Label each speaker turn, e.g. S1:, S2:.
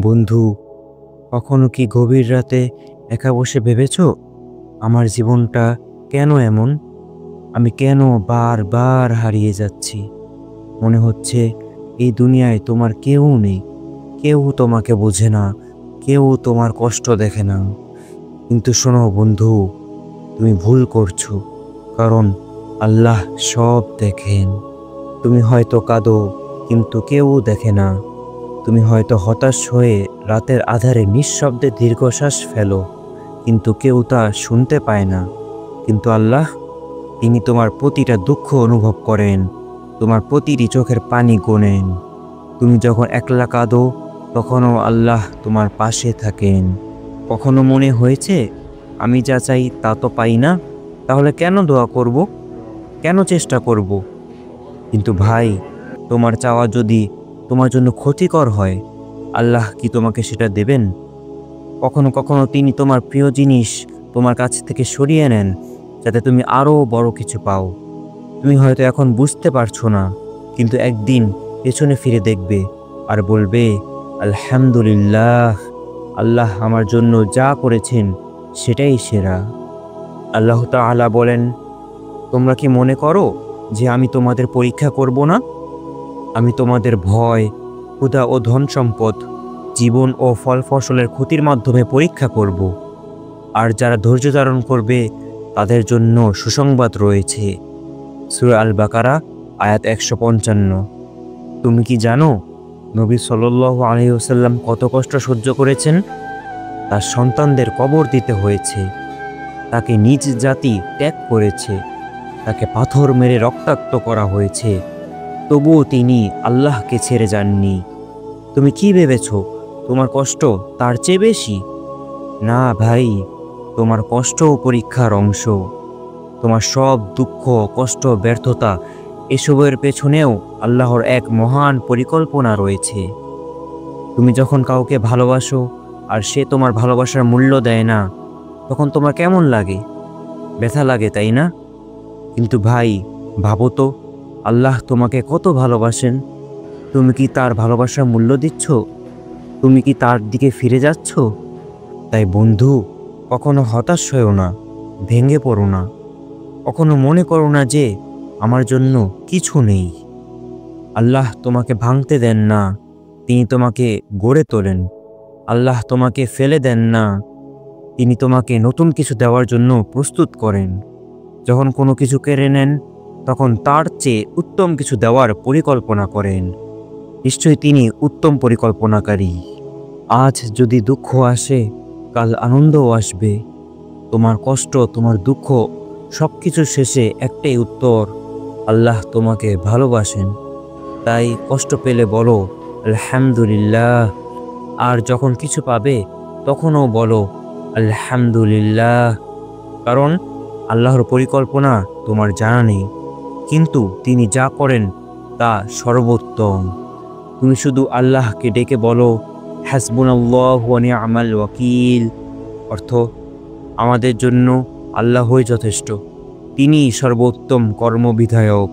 S1: বন্ধু, কখনো কি গভীর রাতে একা বসে ভেবেছো আমার জীবনটা কেন এমন? আমি কেন বারবার হারিয়ে যাচ্ছি? মনে হচ্ছে এই দুনিয়ায় তোমার কেউ নেই, কেউ তোমাকে বোঝে না, কেউ তোমার কষ্ট দেখে না। কিন্তু শোনো বন্ধু, তুমি ভুল করছো, কারণ আল্লাহ সব দেখেন। তুমি হয়তো কাঁদো, কিন্তু কেউ দেখে না। তুমি হয়তো হতাশ হয়ে রাতের আঁধারে নিঃশব্দে দীর্ঘশ্বাস ফেলো, কিন্তু কেউ তা শুনতে পায় না। কিন্তু আল্লাহ, তিনি তোমার প্রতিটা দুঃখ অনুভব করেন, তোমার প্রতিটি চোখের পানি গোনেন। তুমি যখন একলা কাঁদো, তখনও আল্লাহ তোমার পাশে থাকেন। কখনো মনে হয়েছে আমি যা চাই তা তো পাই না, তাহলে কেন দোয়া করব, কেন চেষ্টা করব? কিন্তু ভাই, তোমার চাওয়া যদি তোমার জন্য ক্ষতিকর হয়, আল্লাহ কি তোমাকে সেটা দেবেন? কখনো কখনো তিনি তোমার প্রিয় জিনিস তোমার কাছ থেকে সরিয়ে নেন, যাতে তুমি আরও বড় কিছু পাও। তুমি হয়তো এখন বুঝতে পারছো না, কিন্তু একদিন পেছনে ফিরে দেখবে আর বলবে, আলহামদুলিল্লাহ, আল্লাহ আমার জন্য যা করেছেন সেটাই সেরা। আল্লাহ তাআলা বলেন, তোমরা কি মনে করো যে আমি তোমাদের পরীক্ষা করব না? আমি তোমাদের ভয়, ক্ষুধা ও ধন সম্পদ, জীবন ও ফল ফসলের ক্ষতির মাধ্যমে পরীক্ষা করব। আর যারা ধৈর্য ধারণ করবে তাদের জন্য সুসংবাদ রয়েছে। সূরা আল বাকারা, আয়াত ১৫৫। তুমি কি জানো নবী সাল্লাল্লাহু আলাইহি ওয়াসাল্লাম কত কষ্ট সহ্য করেছেন? তার সন্তানদের কবর দিতে হয়েছে, তাকে নিজ জাতি ত্যাগ করেছে, তাকে পাথর মেরে রক্তাক্ত করা হয়েছে, তবুও তিনি আল্লাহকে ছেড়ে যাননি। তুমি কি ভেবেছ তোমার কষ্ট তার চেয়ে বেশি? না ভাই, তোমার কষ্টও পরীক্ষার অংশ। তোমার সব দুঃখ, কষ্ট, ব্যর্থতা, এসবের পেছনেও আল্লাহর এক মহান পরিকল্পনা রয়েছে। তুমি যখন কাউকে ভালোবাসো আর সে তোমার ভালোবাসার মূল্য দেয় না, তখন তোমার কেমন লাগে? ব্যথা লাগে, তাই না? কিন্তু ভাই, ভাবো তো, আল্লাহ তোমাকে কত ভালোবাসেন। তুমি কি তার ভালোবাসার মূল্য দিচ্ছ? তুমি কি তার দিকে ফিরে যাচ্ছ? তাই বন্ধু, কখনো হতাশ হয়েও না, ভেঙে পড়ো না। কখনো মনে করো না যে আমার জন্য কিছু নেই। আল্লাহ তোমাকে ভাঙতে দেন না, তিনি তোমাকে গড়ে তোলেন। আল্লাহ তোমাকে ফেলে দেন না, তিনি তোমাকে নতুন কিছু দেওয়ার জন্য প্রস্তুত করেন। যখন কোনো কিছু কেড়ে নেন, তখন তার চেয়ে উত্তম কিছু দেওয়ার পরিকল্পনা করেন। নিশ্চয়ই তিনি উত্তম পরিকল্পনাকারী। আজ যদি দুঃখ আসে, কাল আনন্দও আসবে। তোমার কষ্ট, তোমার দুঃখ, সব কিছুর শেষে একটাই উত্তর: আল্লাহ তোমাকে ভালোবাসেন। তাই কষ্ট পেলে বলো আলহামদুলিল্লাহ, আর যখন কিছু পাবে তখনও বলো আলহামদুলিল্লাহ। কারণ আল্লাহর পরিকল্পনা তোমার জানা নেই, কিন্তু তিনি যা করেন তা সর্বোত্তম। তুমি শুধু আল্লাহকে ডেকে বলো, হাসবুনাল্লাহু ওয়া নি'মাল ওয়াকিল। অর্থ, আমাদের জন্য আল্লাহই যথেষ্ট, তিনিই সর্বোত্তম কর্মবিধায়ক।